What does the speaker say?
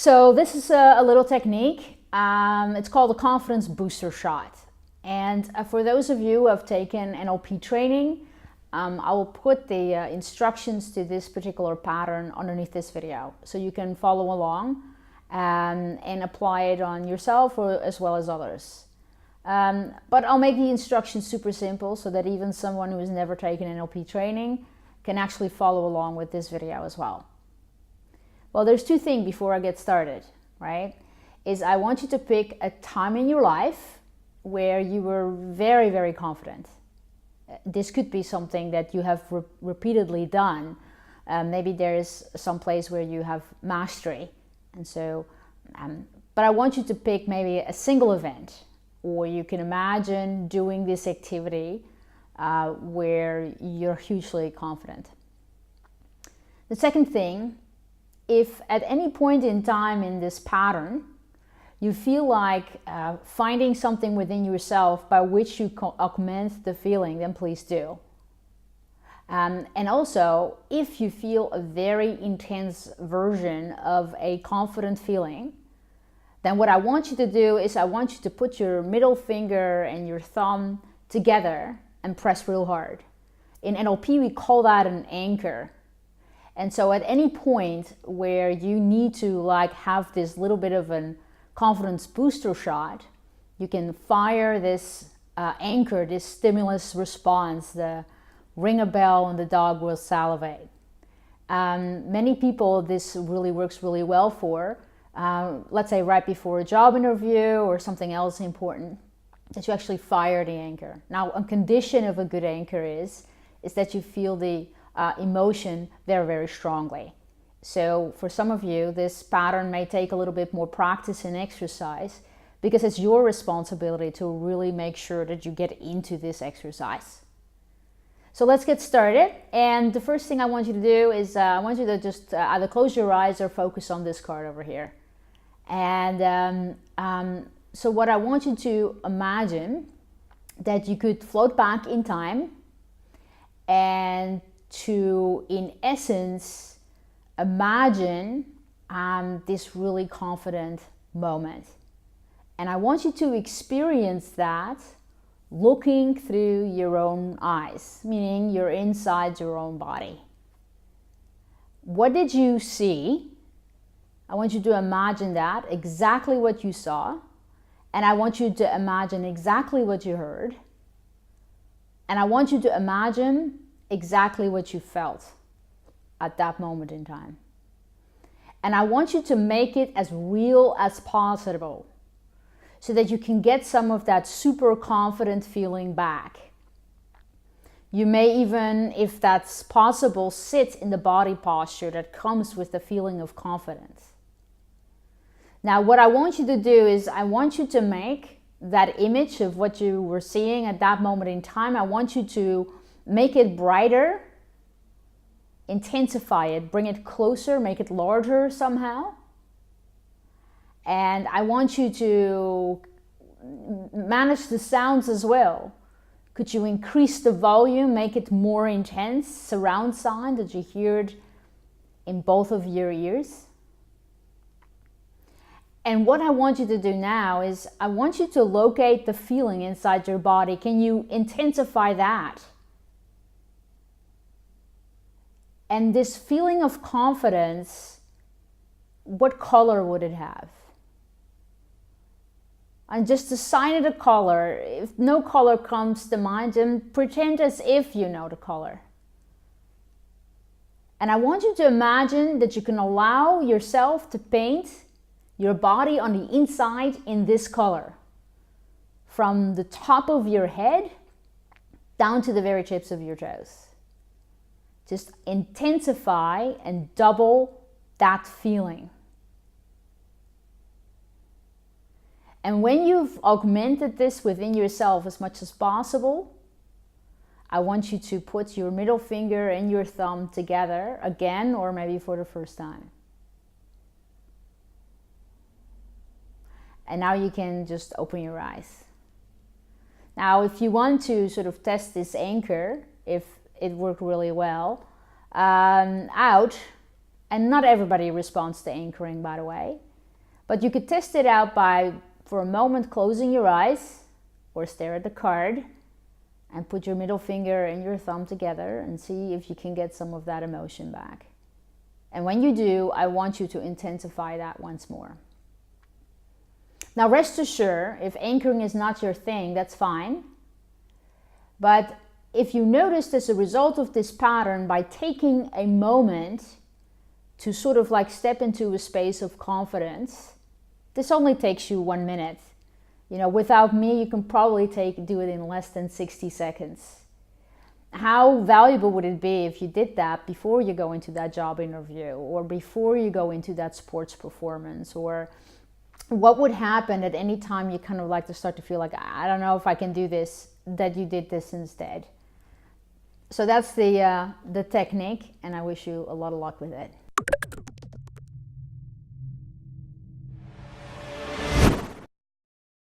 So this is a little technique. It's called a confidence booster shot. And for those of you who have taken NLP training, I will put the instructions to this particular pattern underneath this video, so you can follow along and apply it on yourself or as well as others. But I'll make the instructions super simple so that even someone who has never taken NLP training can actually follow along with this video as well. Well, there's two things before I get started, right? Is I want you to pick a time in your life where you were very, very confident. This could be something that you have repeatedly done. Maybe there is some place where you have mastery. And so, but I want you to pick maybe a single event, or you can imagine doing this activity where you're hugely confident. The second thing, if at any point in time in this pattern, you feel like finding something within yourself by which you augment the feeling, then please do. And also, if you feel a very intense version of a confident feeling, then what I want you to do is I want you to put your middle finger and your thumb together and press real hard. In NLP, we call that an anchor. And so at any point where you need to have this little bit of an confidence booster shot, you can fire this anchor, this stimulus response, the ring a bell and the dog will salivate. Many people this really works really well for, let's say right before a job interview or something else important, that you actually fire the anchor. Now, a condition of a good anchor is that you feel the emotion very, very strongly. So for some of you, this pattern may take a little bit more practice and exercise, because it's your responsibility to really make sure that you get into this exercise. So let's get started. And the first thing I want you to do is I want you to just either close your eyes or focus on this card over here. And so what I want you to imagine that you could float back in time and to, in essence, imagine this really confident moment. And I want you to experience that looking through your own eyes, meaning you're inside your own body. What did you see? I want you to imagine that, exactly what you saw. And I want you to imagine exactly what you heard. And I want you to imagine exactly what you felt at that moment in time. And I want you to make it as real as possible so that you can get some of that super confident feeling back. You may even, if that's possible, sit in the body posture that comes with the feeling of confidence. Now, what I want you to do is I want you to make that image of what you were seeing at that moment in time, I want you to make it brighter, intensify it, bring it closer, make it larger somehow. And I want you to manage the sounds as well. Could you increase the volume, make it more intense, surround sound that you hear it in both of your ears? And what I want you to do now is I want you to locate the feeling inside your body. Can you intensify that? And this feeling of confidence, what color would it have? And just assign it a color. If no color comes to mind, then pretend as if you know the color. And I want you to imagine that you can allow yourself to paint your body on the inside in this color. From the top of your head down to the very tips of your toes. Just intensify and double that feeling. And when you've augmented this within yourself as much as possible, I want you to put your middle finger and your thumb together again, or maybe for the first time. And now you can just open your eyes. Now, if you want to sort of test this anchor, if it worked really out, and not everybody responds to anchoring, by the way, But you could test it out by, for a moment, closing your eyes or stare at the card and put your middle finger and your thumb together and see if you can get some of that emotion back. And when you do, I want you to intensify that once more. Now, rest assured, if anchoring is not your thing, that's fine. But if you noticed as a result of this pattern, by taking a moment to sort of like step into a space of confidence, this only takes you 1 minute. You know, without me, you can probably do it in less than 60 seconds. How valuable would it be if you did that before you go into that job interview, or before you go into that sports performance? Or what would happen at any time you kind of like to start to feel like, I don't know if I can do this, that you did this instead? So that's the technique, and I wish you a lot of luck with it.